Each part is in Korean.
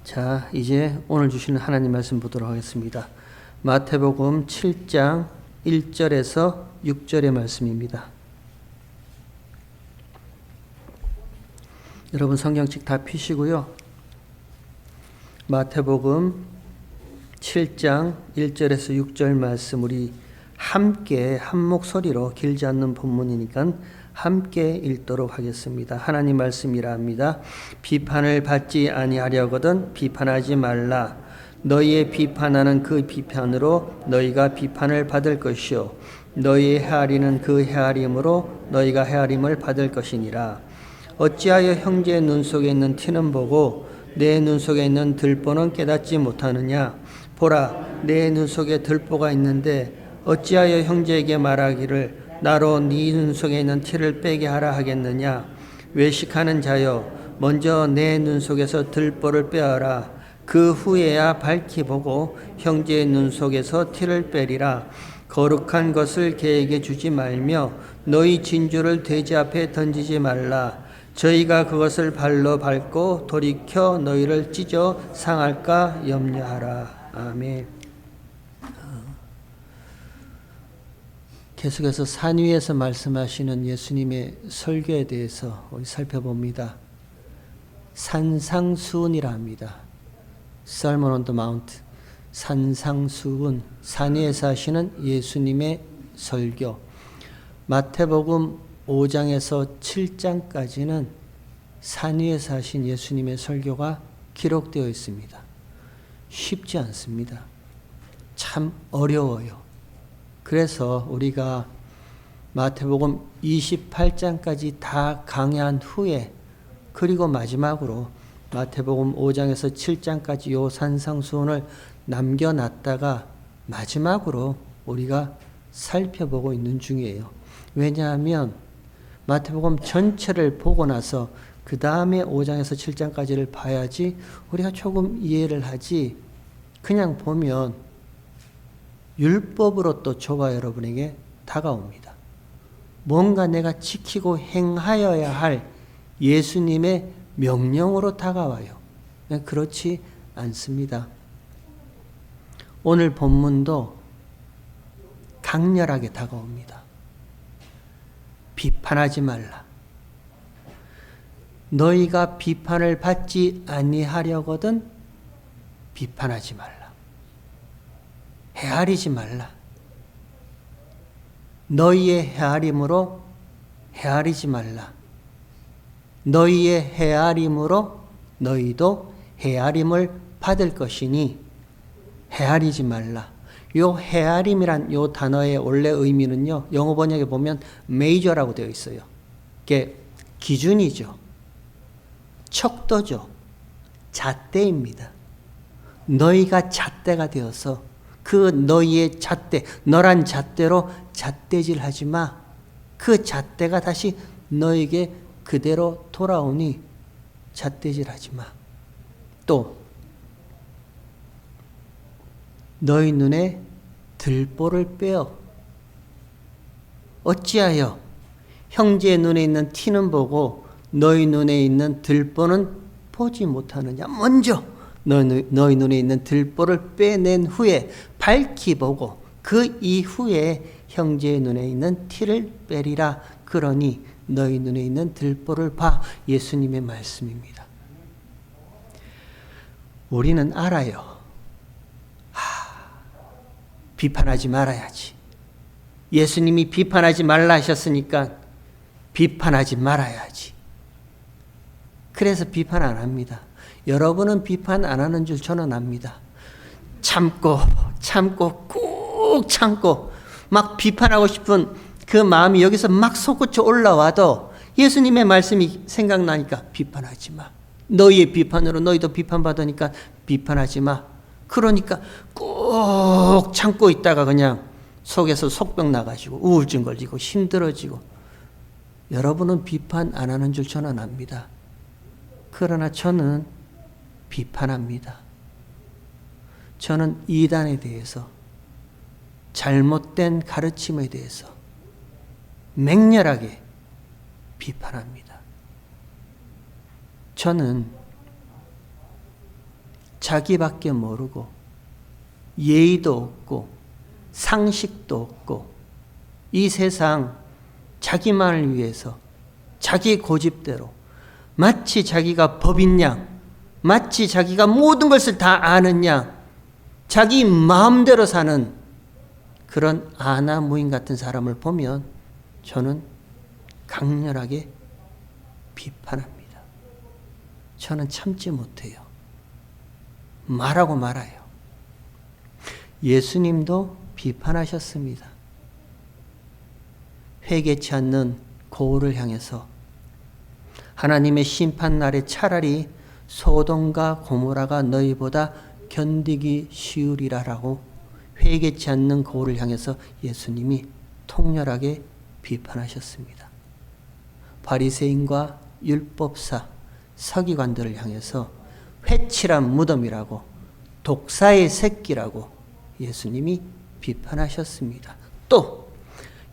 자, 이제 오늘 주시는 하나님 말씀 보도록 하겠습니다. 마태복음 7장 1절에서 6절의 말씀입니다. 여러분 성경책 다 펴시고요. 마태복음 7장 1절에서 6절 말씀 우리 함께 한 목소리로 길지 않는 본문이니까 함께 읽도록 하겠습니다. 하나님 말씀이라 합니다. 비판을 받지 아니하려거든 비판하지 말라. 너희의 비판하는 그 비판으로 너희가 비판을 받을 것이요 너희의 헤아리는 그 헤아림으로 너희가 헤아림을 받을 것이니라. 어찌하여 형제의 눈 속에 있는 티는 보고 내 눈 속에 있는 들보는 깨닫지 못하느냐. 보라, 내 눈 속에 들보가 있는데 어찌하여 형제에게 말하기를 나로 네 눈 속에 있는 티를 빼게 하라 하겠느냐. 외식하는 자여, 먼저 내 눈 속에서 들보를 빼어라. 그 후에야 밝히 보고 형제의 눈 속에서 티를 빼리라. 거룩한 것을 개에게 주지 말며 너희 진주를 돼지 앞에 던지지 말라. 저희가 그것을 발로 밟고 돌이켜 너희를 찢어 상할까 염려하라. 아멘. 계속해서 산 위에서 말씀하시는 예수님의 설교에 대해서 우리 살펴봅니다. 산상수훈이라 합니다. Sermon on the Mount. 산상수훈, 산 위에서 하시는 예수님의 설교. 마태복음 5장에서 7장까지는 산 위에서 하신 예수님의 설교가 기록되어 있습니다. 쉽지 않습니다. 참 어려워요. 그래서 우리가 마태복음 28장까지 다 강의한 후에 그리고 마지막으로 마태복음 5장에서 7장까지 요 산상수훈을 남겨놨다가 마지막으로 우리가 살펴보고 있는 중이에요. 왜냐하면 마태복음 전체를 보고 나서 그 다음에 5장에서 7장까지를 봐야지 우리가 조금 이해를 하지, 그냥 보면 율법으로 또 조가 여러분에게 다가옵니다. 뭔가 내가 지키고 행하여야 할 예수님의 명령으로 다가와요. 그렇지 않습니다. 오늘 본문도 강렬하게 다가옵니다. 비판하지 말라. 너희가 비판을 받지 아니하려거든 비판하지 말라. 헤아리지 말라. 너희의 헤아림으로 헤아리지 말라. 너희의 헤아림으로 너희도 헤아림을 받을 것이니 헤아리지 말라. 요 헤아림이란 요 단어의 원래 의미는요, 영어 번역에 보면 메이저라고 되어 있어요. 이게 기준이죠. 척도죠. 잣대입니다. 너희가 잣대가 되어서 그 너희의 잣대, 너란 잣대로 잣대질 하지 마. 그 잣대가 다시 너에게 그대로 돌아오니 잣대질 하지 마. 또 너희 눈에 들보를 빼어 어찌하여 형제의 눈에 있는 티는 보고 너희 눈에 있는 들보는 보지 못하느냐. 먼저 너희 눈에 있는 들보를 빼낸 후에 밝히 보고 그 이후에 형제의 눈에 있는 티를 빼리라. 그러니 너희 눈에 있는 들보를 봐. 예수님의 말씀입니다. 우리는 알아요. 비판하지 말아야지. 예수님이 비판하지 말라 하셨으니까 비판하지 말아야지. 그래서 비판 안 합니다. 여러분은 비판 안 하는 줄 저는 압니다. 참고 꾹 참고 막 비판하고 싶은 그 마음이 여기서 막 솟구쳐 올라와도 예수님의 말씀이 생각나니까 비판하지 마. 너희의 비판으로 너희도 비판받으니까 비판하지 마. 그러니까 꾹 참고 있다가 그냥 속에서 속병 나가지고 우울증 걸리고 힘들어지고. 여러분은 비판 안 하는 줄 저는 압니다. 그러나 저는 비판합니다. 저는 이단에 대해서, 잘못된 가르침에 대해서 맹렬하게 비판합니다. 저는 자기밖에 모르고 예의도 없고 상식도 없고 이 세상 자기만을 위해서 자기 고집대로 마치 자기가 법인 양, 마치 자기가 모든 것을 다 아는 양, 자기 마음대로 사는 그런 아나무인 같은 사람을 보면 저는 강렬하게 비판합니다. 저는 참지 못해요. 말하고 말아요. 예수님도 비판하셨습니다. 회개치 않는 고울을 향해서 하나님의 심판날에 차라리 소돔과 고모라가 너희보다 견디기 쉬우리라라고 회개치 않는 고울을 향해서 예수님이 통렬하게 비판하셨습니다. 바리새인과 율법사, 서기관들을 향해서 회칠한 무덤이라고 독사의 새끼라고 예수님이 비판하셨습니다. 또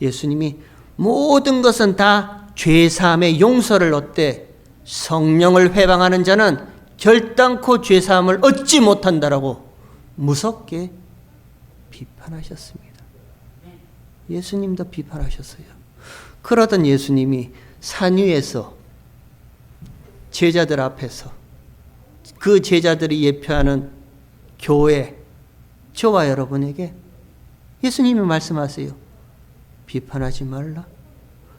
예수님이 모든 것은 다 죄사함의 용서를 얻되 성령을 회방하는 자는 결단코 죄사함을 얻지 못한다라고 무섭게 비판하셨습니다. 예수님도 비판하셨어요. 그러던 예수님이 산 위에서 제자들 앞에서 그 제자들이 예표하는 교회, 저와 여러분에게 예수님이 말씀하세요. 비판하지 말라.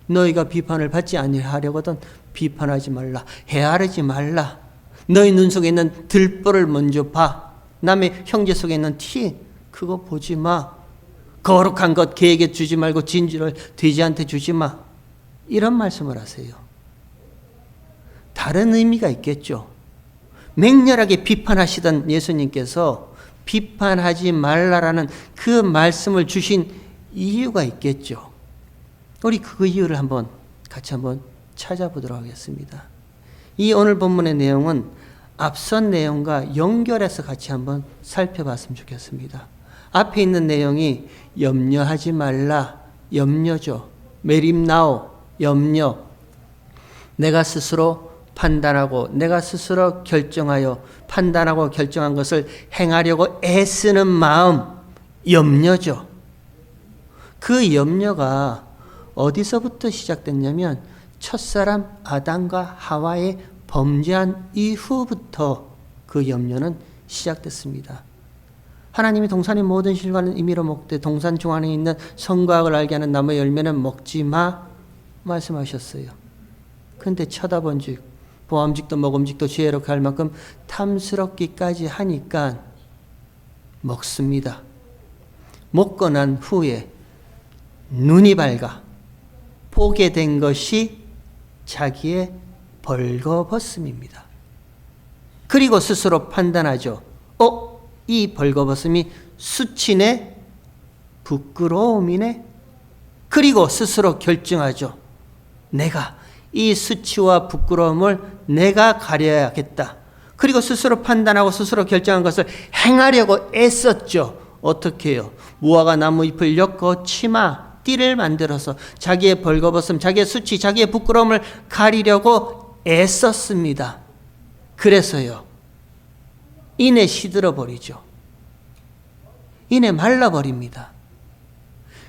너희가 비판을 받지 아니하려거든 비판하지 말라. 헤아리지 말라. 너희 눈 속에 있는 들보를 먼저 봐. 남의 형제 속에 있는 티 그거 보지 마. 거룩한 것 개에게 주지 말고 진주를 돼지한테 주지 마. 이런 말씀을 하세요. 다른 의미가 있겠죠. 맹렬하게 비판하시던 예수님께서 비판하지 말라라는 그 말씀을 주신 이유가 있겠죠. 우리 그 이유를 같이 한번 찾아보도록 하겠습니다. 이 오늘 본문의 내용은 앞선 내용과 연결해서 같이 한번 살펴봤으면 좋겠습니다. 앞에 있는 내용이 염려하지 말라, 염려죠. 메림나오, 염려. 내가 스스로 판단하고 내가 스스로 결정하여 판단하고 결정한 것을 행하려고 애쓰는 마음, 염려죠. 그 염려가 어디서부터 시작됐냐면 첫사람 아담과 하와의 범죄한 이후부터 그 염려는 시작됐습니다. 하나님이 동산의 모든 실과는 임의로 먹되 동산 중앙에 있는 선과학을 알게 하는 나무의 열매는 먹지 마 말씀하셨어요. 근데 쳐다본즉 보암직도 먹음직도 지혜롭게 할 만큼 탐스럽기까지 하니까 먹습니다. 먹고 난 후에 눈이 밝아 보게 된 것이 자기의 벌거벗음입니다. 그리고 스스로 판단하죠. 이 벌거벗음이 수치네, 부끄러움이네. 그리고 스스로 결정하죠. 내가 이 수치와 부끄러움을 내가 가려야겠다. 그리고 스스로 판단하고 스스로 결정한 것을 행하려고 애썼죠. 어떻게 해요? 무화과 나무 잎을 엮어 치마, 띠를 만들어서 자기의 벌거벗음, 자기의 수치, 자기의 부끄러움을 가리려고 애썼습니다. 그래서요. 이내 시들어버리죠. 이내 말라버립니다.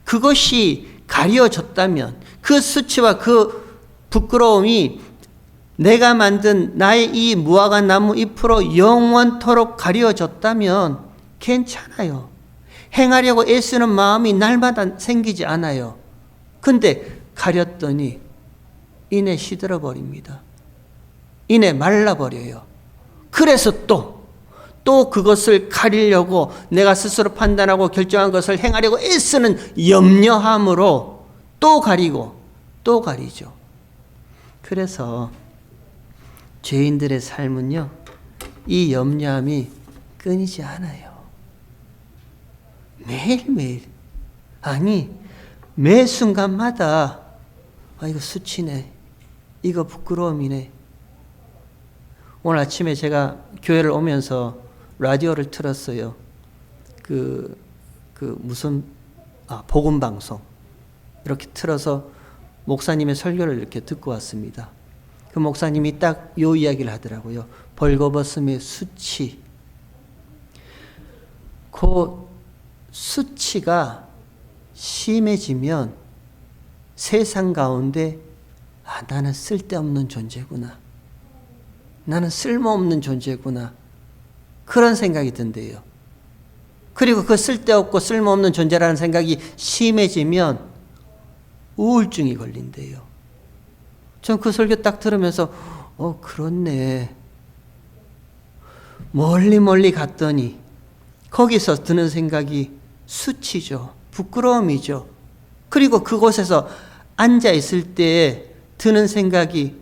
그것이 가려졌다면 그 수치와 그 부끄러움이 내가 만든 나의 이 무화과 나무 잎으로 영원토록 가려졌다면 괜찮아요. 행하려고 애쓰는 마음이 날마다 생기지 않아요. 근데 가렸더니 이내 시들어버립니다. 이내 말라버려요. 그래서 또 그것을 가리려고 내가 스스로 판단하고 결정한 것을 행하려고 애쓰는 염려함으로 또 가리고 또 가리죠. 그래서 죄인들의 삶은요, 이 염려함이 끊이지 않아요. 매일매일, 아니 매 순간마다 이거 수치네, 이거 부끄러움이네. 오늘 아침에 제가 교회를 오면서 라디오를 틀었어요. 복음 방송 이렇게 틀어서 목사님의 설교를 이렇게 듣고 왔습니다. 그 목사님이 딱 요 이야기를 하더라고요. 벌거벗음의 수치, 그 수치가 심해지면 세상 가운데 나는 쓸데없는 존재구나. 나는 쓸모없는 존재구나. 그런 생각이 든대요. 그리고 그 쓸데없고 쓸모없는 존재라는 생각이 심해지면 우울증이 걸린대요. 전 그 설교 딱 들으면서 그렇네. 멀리 갔더니 거기서 드는 생각이 수치죠. 부끄러움이죠. 그리고 그곳에서 앉아있을 때 드는 생각이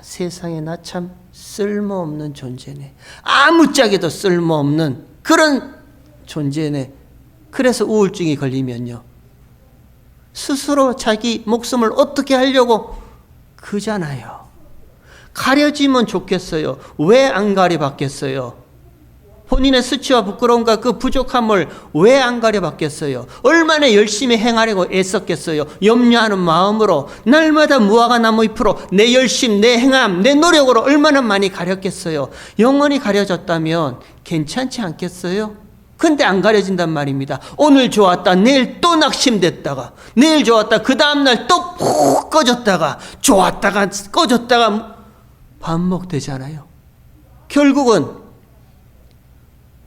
세상에 나 참 쓸모없는 존재네. 아무짝에도 쓸모없는 그런 존재네. 그래서 우울증이 걸리면요. 스스로 자기 목숨을 어떻게 하려고 그잖아요. 가려지면 좋겠어요. 왜 안 가려봤겠어요? 본인의 수치와 부끄러움과 그 부족함을 왜 안 가려봤겠어요? 얼마나 열심히 행하려고 애썼겠어요? 염려하는 마음으로 날마다 무화과 나무 잎으로 내 열심, 내 행함, 내 노력으로 얼마나 많이 가렸겠어요? 영원히 가려졌다면 괜찮지 않겠어요? 근데 안 가려진단 말입니다. 오늘 좋았다, 내일 또 낙심됐다가, 내일 좋았다, 그 다음날 또 푹 꺼졌다가, 좋았다가 꺼졌다가 반복되잖아요. 결국은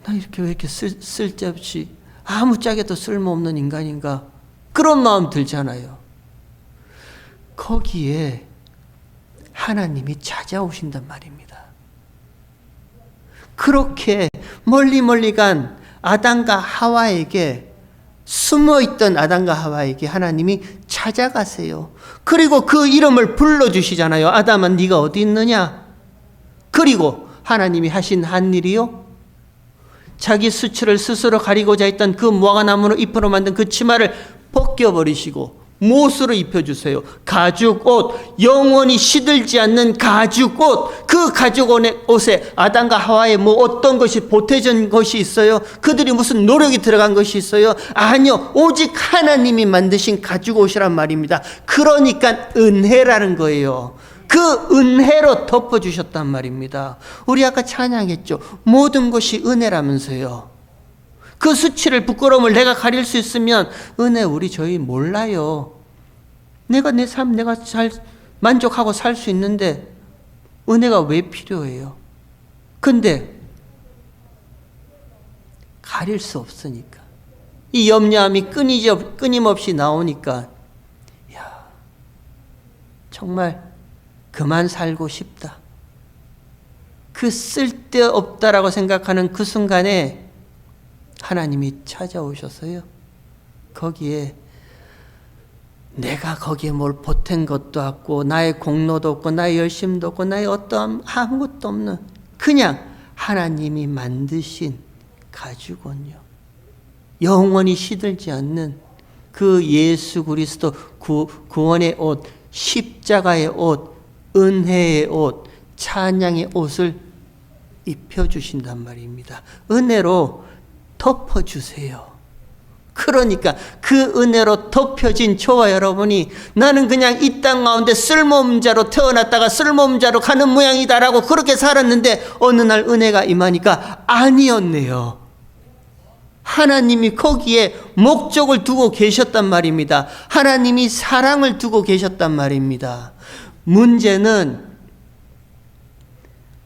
나 왜 이렇게 쓸데없이 아무짝에도 쓸모없는 인간인가, 그런 마음 들잖아요. 거기에 하나님이 찾아오신단 말입니다. 그렇게 멀리 간 아담과 하와에게, 숨어있던 아담과 하와에게 하나님이 찾아가세요. 그리고 그 이름을 불러주시잖아요. 아담아, 네가 어디 있느냐? 그리고 하나님이 하신 한 일이요, 자기 수치를 스스로 가리고자 했던 그 무화과나무로 잎으로 만든 그 치마를 벗겨버리시고 못으로 입혀주세요. 가죽옷, 영원히 시들지 않는 가죽옷. 그 가죽옷에 아담과 하와의 뭐 어떤 것이 보태진 것이 있어요? 그들이 무슨 노력이 들어간 것이 있어요? 아니요, 오직 하나님이 만드신 가죽옷이란 말입니다. 그러니까 은혜라는 거예요. 그 은혜로 덮어주셨단 말입니다. 우리 아까 찬양했죠. 모든 것이 은혜라면서요. 그 수치를, 부끄러움을 내가 가릴 수 있으면 은혜 저희 몰라요. 내가 내 삶 내가 잘 만족하고 살 수 있는데 은혜가 왜 필요해요? 근데 가릴 수 없으니까, 이 염려함이 끊임없이 나오니까 정말 그만 살고 싶다. 그 쓸데없다라고 생각하는 그 순간에 하나님이 찾아오셨어요. 거기에 내가 거기에 뭘 보탠 것도 없고, 나의 공로도 없고, 나의 열심도 없고, 나의 어떠한 아무것도 없는 그냥 하나님이 만드신 가죽은요, 영원히 시들지 않는 그 예수 그리스도 구원의 옷, 십자가의 옷, 은혜의 옷, 찬양의 옷을 입혀주신단 말입니다. 은혜로 덮어주세요. 그러니까 그 은혜로 덮여진 저와 여러분이, 나는 그냥 이 땅 가운데 쓸모없는 자로 태어났다가 쓸모없는 자로 가는 모양이다라고 그렇게 살았는데 어느 날 은혜가 임하니까 아니었네요. 하나님이 거기에 목적을 두고 계셨단 말입니다. 하나님이 사랑을 두고 계셨단 말입니다. 문제는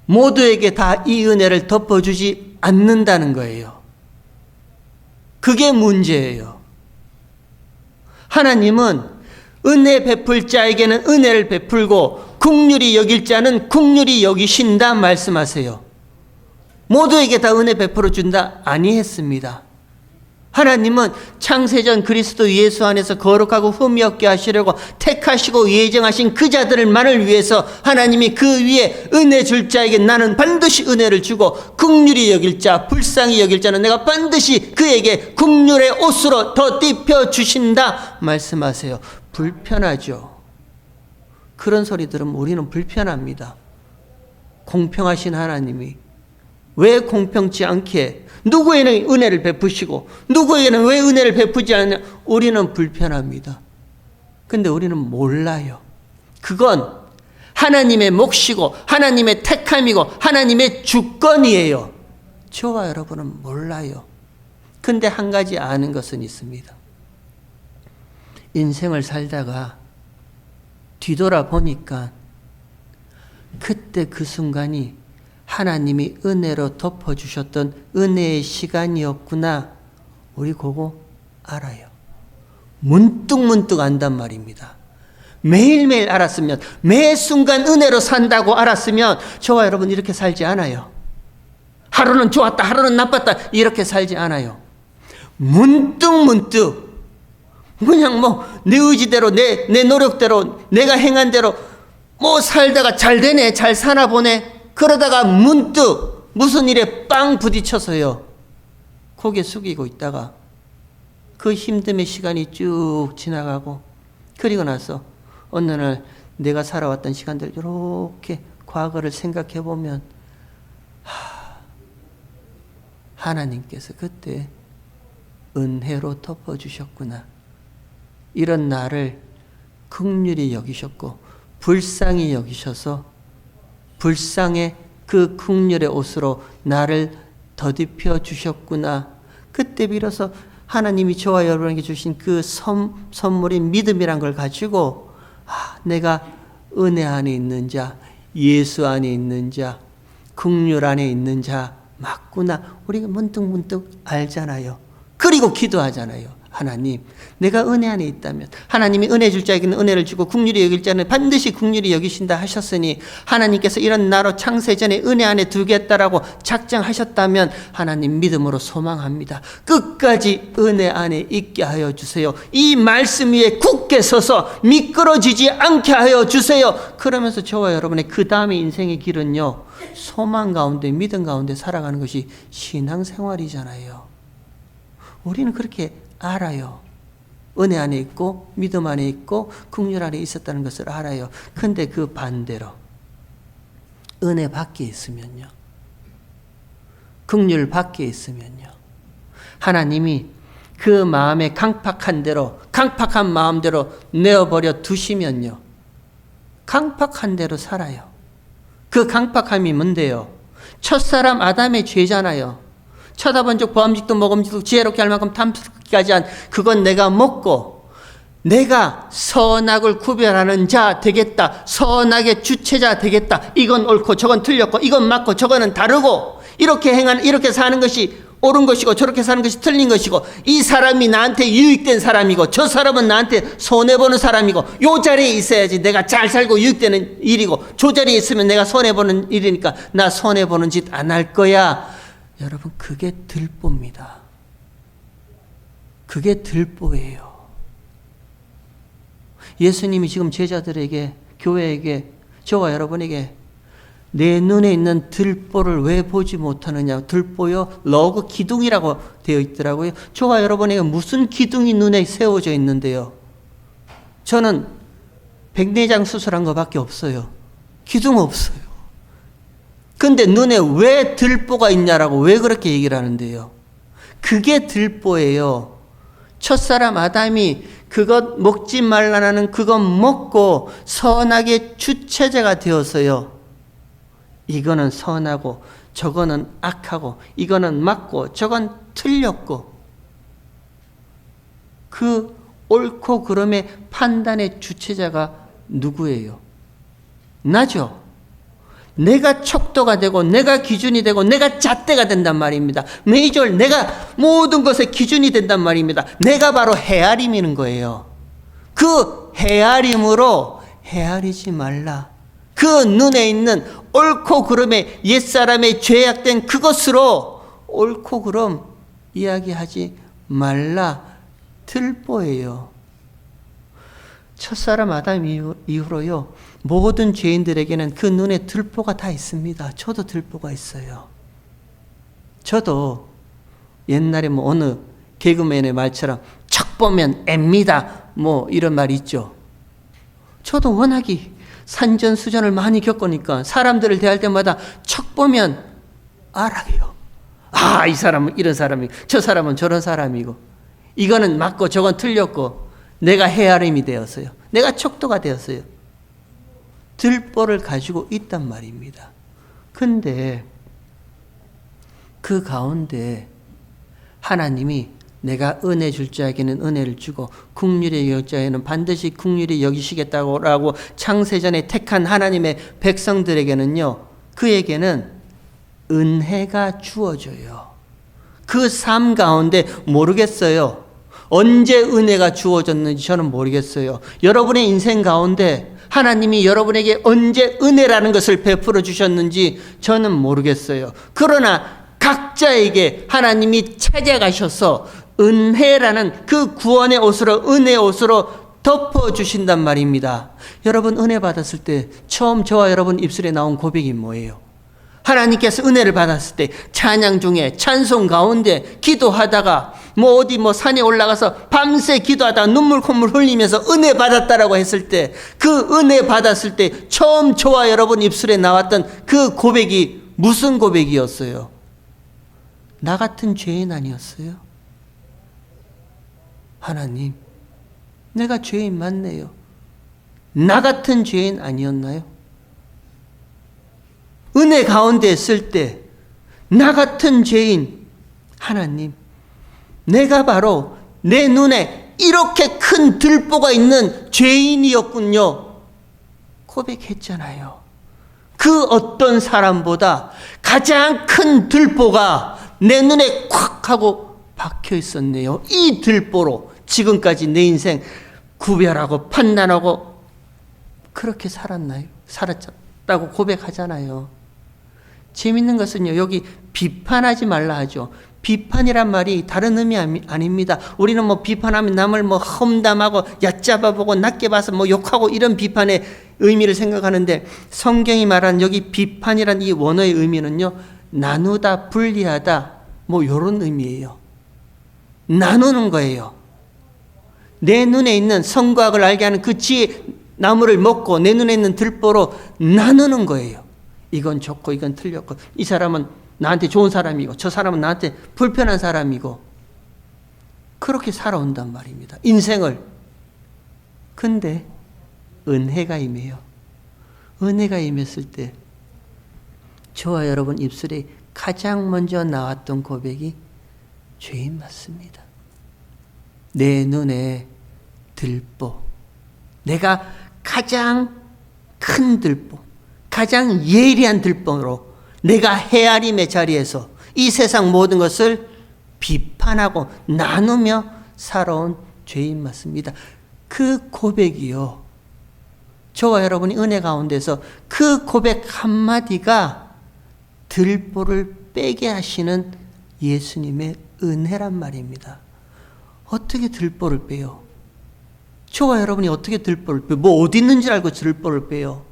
모두에게 다 이 은혜를 덮어주지 않는다는 거예요. 그게 문제예요. 하나님은 은혜 베풀 자에게는 은혜를 베풀고 긍휼히 여길 자는 긍휼히 여기신다 말씀하세요. 모두에게 다 은혜 베풀어 준다 아니했습니다. 하나님은 창세전 그리스도 예수 안에서 거룩하고 흠이 없게 하시려고 택하시고 예정하신 그 자들만을 위해서 하나님이 그 위에 은혜 줄 자에게 나는 반드시 은혜를 주고, 긍휼히 여길 자, 불쌍히 여길 자는 내가 반드시 그에게 긍휼의 옷으로 덧입혀 주신다 말씀하세요. 불편하죠. 그런 소리 들으면 우리는 불편합니다. 공평하신 하나님이 왜 공평치 않게 누구에게는 은혜를 베푸시고 누구에게는 왜 은혜를 베푸지 않느냐, 우리는 불편합니다. 근데 우리는 몰라요. 그건 하나님의 몫이고 하나님의 택함이고 하나님의 주권이에요. 저와 여러분은 몰라요. 근데 한 가지 아는 것은 있습니다. 인생을 살다가 뒤돌아보니까 그때 그 순간이 하나님이 은혜로 덮어주셨던 은혜의 시간이었구나. 우리 그거 알아요. 문득문득 안단 말입니다. 매일매일 알았으면, 매 순간 은혜로 산다고 알았으면 저와 여러분 이렇게 살지 않아요. 하루는 좋았다, 하루는 나빴다 이렇게 살지 않아요. 문득문득 그냥 내 의지대로 내 노력대로 내가 행한 대로 살다가 잘 되네, 잘 사나 보네. 그러다가 문득 무슨 일에 빵 부딪혀서요, 고개 숙이고 있다가 그 힘듦의 시간이 쭉 지나가고, 그리고 나서 어느 날 내가 살아왔던 시간들 이렇게 과거를 생각해 보면 하나님께서 그때 은혜로 덮어주셨구나. 이런 나를 긍휼히 여기셨고 불쌍히 여기셔서 불쌍의 그 긍휼의 옷으로 나를 덧입혀 주셨구나. 그때 비로소 하나님이 저와 여러분에게 주신 그 선물인 믿음이란 걸 가지고 내가 은혜 안에 있는 자, 예수 안에 있는 자, 긍휼 안에 있는 자 맞구나. 우리가 문득문득 알잖아요. 그리고 기도하잖아요. 하나님, 내가 은혜 안에 있다면, 하나님이 은혜 줄 자에게는 은혜를 주고 긍휼히 여길 자는 반드시 긍휼히 여기신다 하셨으니, 하나님께서 이런 나로 창세 전에 은혜 안에 두겠다라고 작정하셨다면 하나님 믿음으로 소망합니다. 끝까지 은혜 안에 있게 하여 주세요. 이 말씀 위에 굳게 서서 미끄러지지 않게 하여 주세요. 그러면서 저와 여러분의 그 다음의 인생의 길은요, 소망 가운데 믿음 가운데 살아가는 것이 신앙생활이잖아요. 우리는 그렇게 알아요. 은혜 안에 있고 믿음 안에 있고 긍휼 안에 있었다는 것을 알아요. 근데 그 반대로 은혜 밖에 있으면요, 긍휼 밖에 있으면요, 하나님이 그 마음의 강팍한 대로, 강팍한 마음대로 내어버려 두시면요, 강팍한 대로 살아요. 그 강팍함이 뭔데요? 첫사람 아담의 죄잖아요. 쳐다본 적 보암직도 먹음직도 지혜롭게 할 만큼 탐스럽기까지 한 그건 내가 먹고 내가 선악을 구별하는 자 되겠다, 선악의 주체자 되겠다, 이건 옳고 저건 틀렸고 이건 맞고 저거는 다르고, 이렇게 사는 것이 옳은 것이고 저렇게 사는 것이 틀린 것이고, 이 사람이 나한테 유익된 사람이고 저 사람은 나한테 손해보는 사람이고, 요 자리에 있어야지 내가 잘 살고 유익되는 일이고, 저 자리에 있으면 내가 손해보는 일이니까 나 손해보는 짓 안 할 거야. 여러분, 그게 들보입니다. 그게 들보예요. 예수님이 지금 제자들에게, 교회에게, 저와 여러분에게 내 눈에 있는 들보를 왜 보지 못하느냐. 들보요, 러그 기둥이라고 되어 있더라고요. 저와 여러분에게 무슨 기둥이 눈에 세워져 있는데요. 저는 백내장 수술한 것밖에 없어요. 기둥 없어요. 근데 눈에 왜 들보가 있냐라고 왜 그렇게 얘기를 하는데요. 그게 들보예요. 첫사람 아담이 그것 먹지 말라는 그것 먹고 선악의 주체자가 되어서요, 이거는 선하고 저거는 악하고 이거는 맞고 저건 틀렸고, 그 옳고 그름의 판단의 주체자가 누구예요? 나죠. 내가 척도가 되고 내가 기준이 되고 내가 잣대가 된단 말입니다. 매절 내가 모든 것의 기준이 된단 말입니다. 내가 바로 헤아림이는 거예요. 그 헤아림으로 헤아리지 말라. 그 눈에 있는 옳고 그름의 옛사람의 죄악된 그것으로 옳고 그름 이야기하지 말라. 들보예요. 첫사람 아담 이후로요, 모든 죄인들에게는 그 눈에 들보가 다 있습니다. 저도 들보가 있어요. 저도 옛날에 어느 개그맨의 말처럼 척 보면 앱니다, 이런 말 있죠. 저도 워낙이 산전수전을 많이 겪으니까 사람들을 대할 때마다 척 보면 알아요. 이 사람은 이런 사람이고 저 사람은 저런 사람이고, 이거는 맞고 저건 틀렸고, 내가 헤아림이 되었어요. 내가 척도가 되었어요. 들보를 가지고 있단 말입니다. 근데 그 가운데 하나님이 내가 은혜 줄 자에게는 은혜를 주고 긍휼히 여길 자에게는 반드시 긍휼히 여기시겠다고 창세전에 택한 하나님의 백성들에게는요, 그에게는 은혜가 주어져요. 그 삶 가운데 모르겠어요. 언제 은혜가 주어졌는지 저는 모르겠어요. 여러분의 인생 가운데 하나님이 여러분에게 언제 은혜라는 것을 베풀어 주셨는지 저는 모르겠어요. 그러나 각자에게 하나님이 찾아가셔서 은혜라는 그 구원의 옷으로, 은혜의 옷으로 덮어주신단 말입니다. 여러분 은혜 받았을 때 처음 저와 여러분 입술에 나온 고백이 뭐예요? 하나님께서 은혜를 받았을 때 찬양 중에, 찬송 가운데 기도하다가 어디 산에 올라가서 밤새 기도하다가 눈물 콧물 흘리면서 은혜 받았다라고 했을 때, 그 은혜 받았을 때 처음 저와 여러분 입술에 나왔던 그 고백이 무슨 고백이었어요? 나 같은 죄인 아니었어요? 하나님, 내가 죄인 맞네요. 나 같은 죄인 아니었나요? 은혜 가운데 있을 때 나 같은 죄인, 하나님, 내가 바로 내 눈에 이렇게 큰 들보가 있는 죄인이었군요. 고백했잖아요. 그 어떤 사람보다 가장 큰 들보가 내 눈에 콱 하고 박혀 있었네요. 이 들보로 지금까지 내 인생 구별하고 판단하고 그렇게 살았나요? 살았다고 고백하잖아요. 재밌는 것은요, 여기 비판하지 말라 하죠. 비판이란 말이 다른 의미 아닙니다. 우리는 비판하면 남을 험담하고 얕잡아보고 낮게 봐서 욕하고 이런 비판의 의미를 생각하는데, 성경이 말한 여기 비판이란 이 원어의 의미는요, 나누다, 분리하다, 이런 의미예요. 나누는 거예요. 내 눈에 있는 선과악을 알게 하는 그 지혜 나무를 먹고 내 눈에 있는 들보로 나누는 거예요. 이건 좋고 이건 틀렸고, 이 사람은 나한테 좋은 사람이고 저 사람은 나한테 불편한 사람이고, 그렇게 살아온단 말입니다, 인생을. 근데 은혜가 임해요. 은혜가 임했을 때 저와 여러분 입술에 가장 먼저 나왔던 고백이 죄인 맞습니다. 내 눈에 들보, 내가 가장 큰 들보, 가장 예리한 들보로 내가 헤아림의 자리에서 이 세상 모든 것을 비판하고 나누며 살아온 죄인 맞습니다. 그 고백이요, 저와 여러분이 은혜 가운데서 그 고백 한마디가 들보를 빼게 하시는 예수님의 은혜란 말입니다. 어떻게 들보를 빼요? 저와 여러분이 어떻게 들보를 빼요? 어디 있는 줄 알고 들보를 빼요?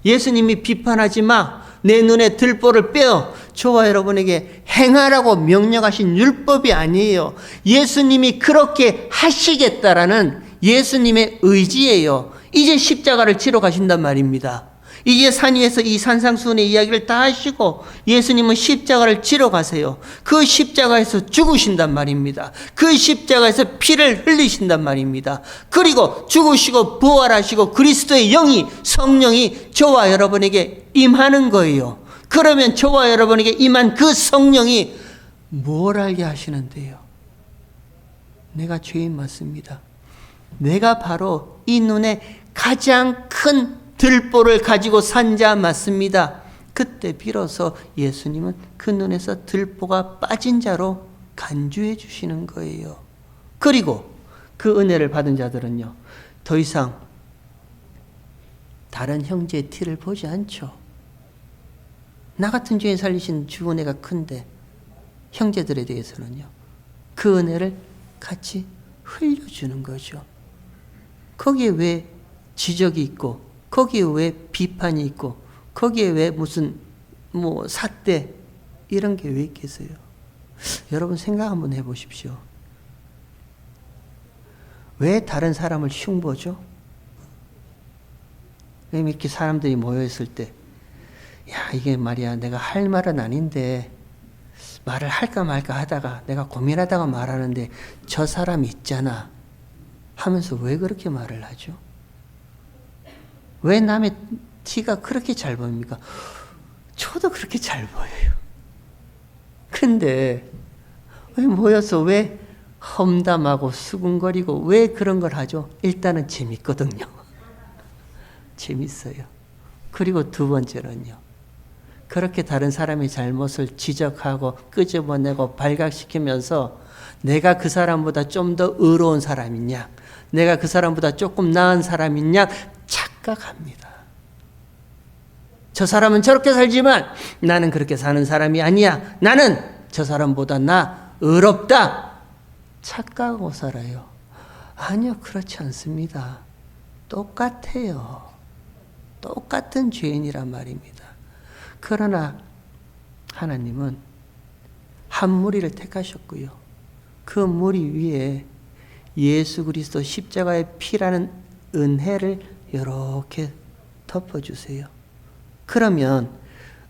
예수님이 비판하지 마, 내 눈에 들보를 빼어 저와 여러분에게 행하라고 명령하신 율법이 아니에요. 예수님이 그렇게 하시겠다라는 예수님의 의지예요. 이제 십자가를 치러 가신단 말입니다. 이제 산 위에서 이 산상수훈의 이야기를 다 하시고 예수님은 십자가를 치러 가세요. 그 십자가에서 죽으신단 말입니다. 그 십자가에서 피를 흘리신단 말입니다. 그리고 죽으시고 부활하시고 그리스도의 영이, 성령이 저와 여러분에게 임하는 거예요. 그러면 저와 여러분에게 임한 그 성령이 뭘 알게 하시는데요? 내가 죄인 맞습니다. 내가 바로 이 눈에 가장 큰 들보를 가지고 산 자 맞습니다. 그때 비로소 예수님은 그 눈에서 들보가 빠진 자로 간주해 주시는 거예요. 그리고 그 은혜를 받은 자들은요, 더 이상 다른 형제의 티를 보지 않죠. 나 같은 죄인 살리신 주 은혜가 큰데 형제들에 대해서는요, 그 은혜를 같이 흘려주는 거죠. 거기에 왜 지적이 있고, 거기에 왜 비판이 있고, 거기에 왜 무슨 삿대 이런 게 왜 있겠어요? 여러분 생각 한번 해보십시오. 왜 다른 사람을 흉보죠? 왜 이렇게 사람들이 모여있을 때, 야, 이게 말이야, 내가 할 말은 아닌데 말을 할까 말까 하다가 내가 고민하다가 말하는데 저 사람 있잖아 하면서 왜 그렇게 말을 하죠? 왜 남의 티가 그렇게 잘 보입니까? 저도 그렇게 잘 보여요. 근데 왜 모여서 왜 험담하고 수군거리고 왜 그런 걸 하죠? 일단은 재밌거든요. 재밌어요. 그리고 두 번째는요. 그렇게 다른 사람의 잘못을 지적하고 끄집어내고 발각시키면서 내가 그 사람보다 좀 더 의로운 사람이냐, 내가 그 사람보다 조금 나은 사람이냐 착각합니다. 저 사람은 저렇게 살지만 나는 그렇게 사는 사람이 아니야. 나는 저 사람보다 나 의롭다. 착각하고 살아요. 아니요, 그렇지 않습니다. 똑같아요. 똑같은 죄인이란 말입니다. 그러나 하나님은 한 무리를 택하셨고요. 그 무리 위에 예수 그리스도 십자가의 피라는 은혜를 이렇게 덮어주세요. 그러면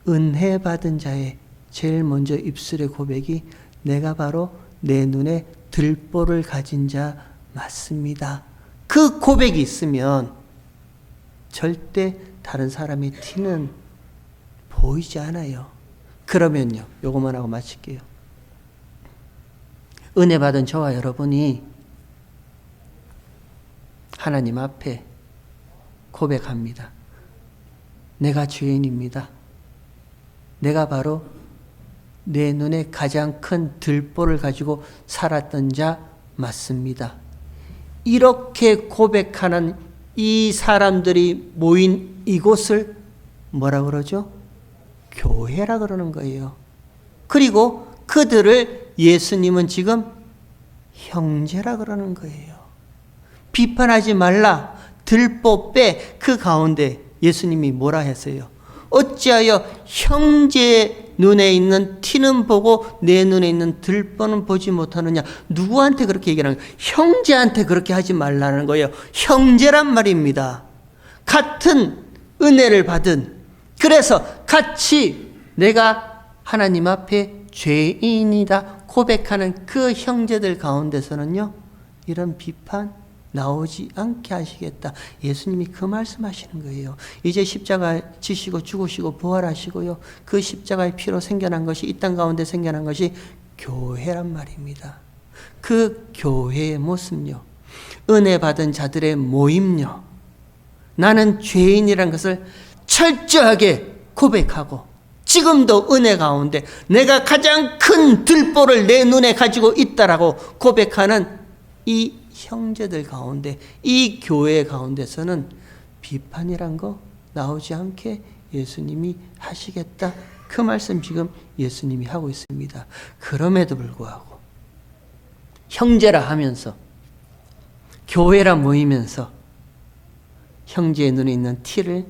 은혜 받은 자의 제일 먼저 입술의 고백이 내가 바로 내 눈에 들보를 가진 자 맞습니다. 그 고백이 있으면 절대 다른 사람의 티는 보이지 않아요. 그러면요, 요것만 하고 마칠게요. 은혜 받은 저와 여러분이 하나님 앞에 고백합니다. 내가 죄인입니다. 내가 바로 내 눈에 가장 큰 들보를 가지고 살았던 자 맞습니다. 이렇게 고백하는 이 사람들이 모인 이곳을 뭐라 그러죠? 교회라 그러는 거예요. 그리고 그들을 예수님은 지금 형제라 그러는 거예요. 비판하지 말라. 들보 빼. 그 가운데 예수님이 뭐라 했어요? 어찌하여 형제 눈에 있는 티는 보고 내 눈에 있는 들보는 보지 못하느냐. 누구한테 그렇게 얘기하는 거예요? 형제한테 그렇게 하지 말라는 거예요. 형제란 말입니다. 같은 은혜를 받은, 그래서 같이 내가 하나님 앞에 죄인이다 고백하는 그 형제들 가운데서는요, 이런 비판 나오지 않게 하시겠다. 예수님이 그 말씀하시는 거예요. 이제 십자가 지시고 죽으시고 부활하시고요. 그 십자가의 피로 생겨난 것이, 이 땅 가운데 생겨난 것이 교회란 말입니다. 그 교회의 모습요, 은혜 받은 자들의 모임요, 나는 죄인이라는 것을 철저하게 고백하고 지금도 은혜 가운데 내가 가장 큰 들보를 내 눈에 가지고 있다라고 고백하는 이 형제들 가운데, 이 교회 가운데서는 비판이란 거 나오지 않게 예수님이 하시겠다. 그 말씀 지금 예수님이 하고 있습니다. 그럼에도 불구하고 형제라 하면서, 교회라 모이면서 형제의 눈에 있는 티를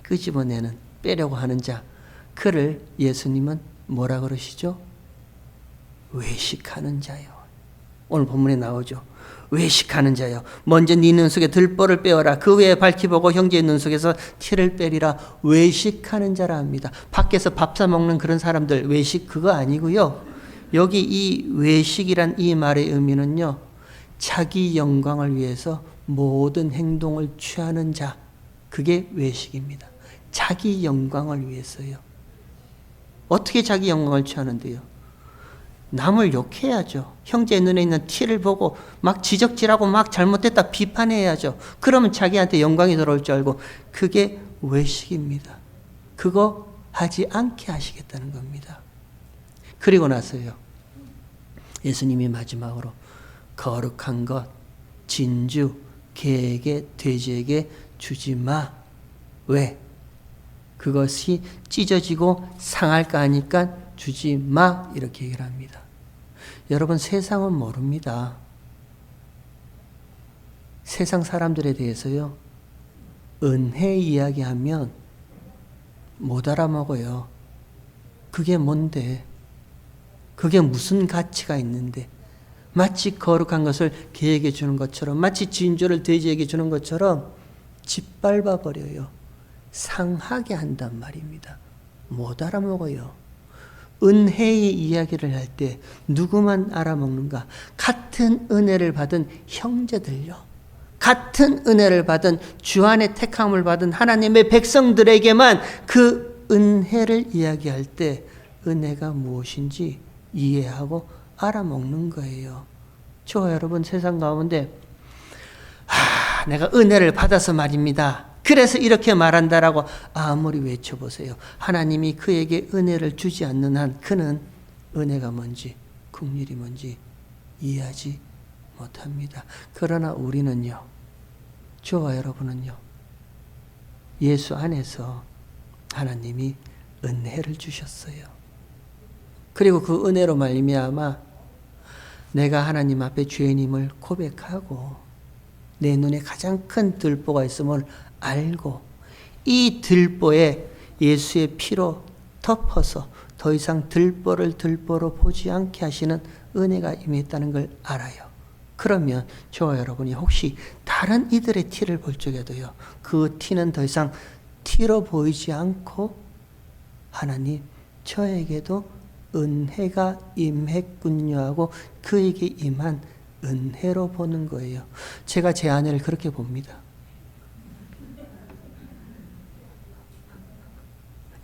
끄집어내는, 빼려고 하는 자, 그를 예수님은 뭐라 그러시죠? 외식하는 자요. 오늘 본문에 나오죠. 외식하는 자요. 먼저 네 눈 속에 들보를 빼어라. 그 외에 밝히보고 형제의 눈 속에서 티를 빼리라. 외식하는 자라 합니다. 밖에서 밥 사 먹는 그런 사람들 외식 그거 아니고요. 여기 이 외식이란 이 말의 의미는요, 자기 영광을 위해서 모든 행동을 취하는 자, 그게 외식입니다. 자기 영광을 위해서요. 어떻게 자기 영광을 취하는데요? 남을 욕해야죠. 형제의 눈에 있는 티를 보고 막 지적질하고 막 잘못됐다 비판해야죠. 그러면 자기한테 영광이 들어올 줄 알고, 그게 외식입니다. 그거 하지 않게 하시겠다는 겁니다. 그리고 나서요, 예수님이 마지막으로 거룩한 것, 진주, 개에게, 돼지에게 주지 마. 왜? 그것이 찢어지고 상할까 하니까 주지 마. 이렇게 얘기를 합니다. 여러분, 세상은 모릅니다. 세상 사람들에 대해서요, 은혜 이야기하면 못 알아먹어요. 그게 뭔데? 그게 무슨 가치가 있는데? 마치 거룩한 것을 개에게 주는 것처럼, 마치 진주를 돼지에게 주는 것처럼 짓밟아 버려요. 상하게 한단 말입니다. 못 알아먹어요. 은혜의 이야기를 할 때 누구만 알아먹는가? 같은 은혜를 받은 형제들요. 같은 은혜를 받은, 주 안에 택함을 받은 하나님의 백성들에게만 그 은혜를 이야기할 때 은혜가 무엇인지 이해하고 알아먹는 거예요. 저와 여러분 세상 가운데 내가 은혜를 받아서 말입니다. 그래서 이렇게 말한다라고 아무리 외쳐보세요. 하나님이 그에게 은혜를 주지 않는 한 그는 은혜가 뭔지 긍휼이 뭔지 이해하지 못합니다. 그러나 우리는요. 저와 여러분은요. 예수 안에서 하나님이 은혜를 주셨어요. 그리고 그 은혜로 말미암아 내가 하나님 앞에 죄인임을 고백하고 내 눈에 가장 큰 들보가 있음을 알고 이 들보에 예수의 피로 덮어서 더 이상 들보를 들보로 보지 않게 하시는 은혜가 임했다는 걸 알아요. 그러면 저와 여러분이 혹시 다른 이들의 티를 볼 적에도요. 그 티는 더 이상 티로 보이지 않고 하나님 저에게도 은혜가 임했군요 하고 그에게 임한 은혜로 보는 거예요. 제가 제 아내를 그렇게 봅니다.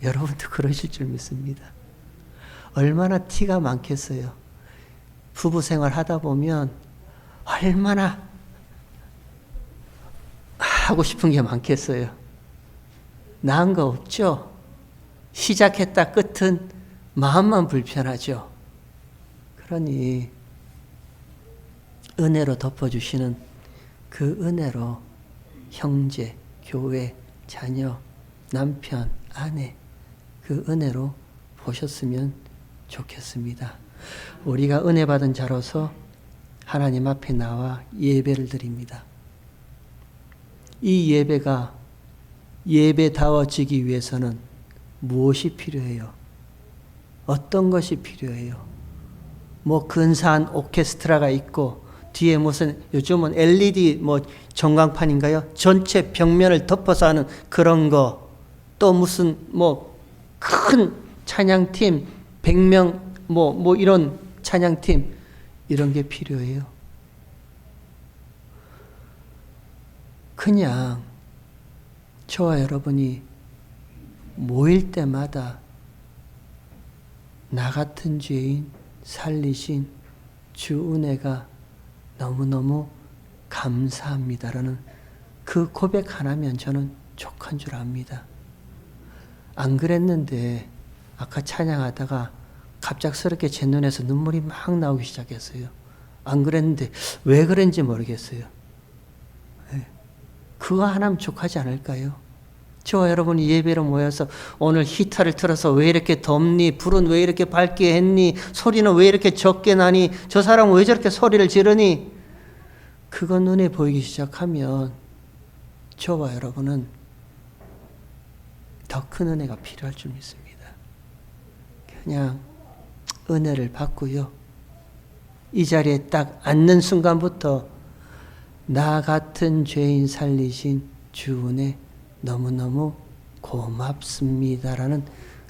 여러분도 그러실 줄 믿습니다. 얼마나 티가 많겠어요. 부부 생활 하다 보면 얼마나 하고 싶은 게 많겠어요. 나은 거 없죠? 시작했다 끝은 마음만 불편하죠. 그러니 은혜로 덮어주시는 그 은혜로 형제, 교회, 자녀, 남편, 아내 그 은혜로 보셨으면 좋겠습니다. 우리가 은혜 받은 자로서 하나님 앞에 나와 예배를 드립니다. 이 예배가 예배다워지기 위해서는 무엇이 필요해요? 어떤 것이 필요해요? 뭐 근사한 오케스트라가 있고 뒤에 무슨 요즘은 LED 뭐 전광판인가요? 전체 벽면을 덮어서 하는 그런 거, 또 무슨 뭐 큰 찬양팀 100명 뭐 이런 찬양팀 이런 게 필요해요. 그냥 저와 여러분이 모일 때마다 나 같은 죄인 살리신 주 은혜가 너무너무 감사합니다라는 그 고백 하나면 저는 족한 줄 압니다. 안 그랬는데 아까 찬양하다가 갑작스럽게 제 눈에서 눈물이 막 나오기 시작했어요. 안 그랬는데 왜 그런지 모르겠어요. 그거 하나면 족하지 않을까요? 저와 여러분이 예배로 모여서 오늘 히터를 틀어서 왜 이렇게 덥니? 불은 왜 이렇게 밝게 했니? 소리는 왜 이렇게 적게 나니? 저 사람은 왜 저렇게 소리를 지르니? 그거 눈에 보이기 시작하면 저와 여러분은 더 큰 은혜가 필요할 줄 믿습니다. 그냥 은혜를 받고요. 이 자리에 딱 앉는 순간부터 나 같은 죄인 살리신 주 은혜 너무너무 고맙습니다라는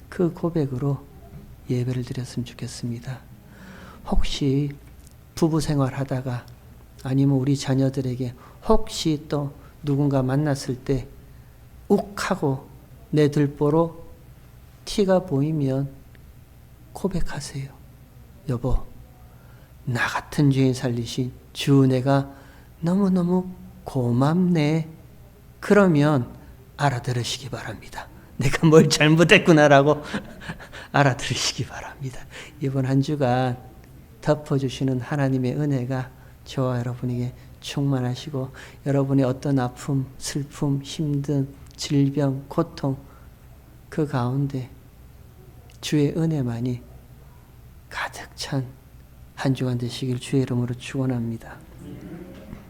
그 고백으로 예배를 드렸으면 좋겠습니다. 혹시 부부 생활 하다가 아니면 우리 자녀들에게 혹시 또 누군가 만났을 때 욱하고 내 들보로 티가 보이면 고백하세요. 여보, 나 같은 죄인 살리신 주 은혜가 너무너무 고맙네. 그러면 알아들으시기 바랍니다. 내가 뭘 잘못했구나라고 알아들으시기 바랍니다. 이번 한 주간 덮어주시는 하나님의 은혜가 저와 여러분에게 충만하시고 여러분의 어떤 아픔, 슬픔, 힘든 질병, 고통 그 가운데 주의 은혜만이 가득 찬 한 주간 되시길 주의 이름으로 축원합니다.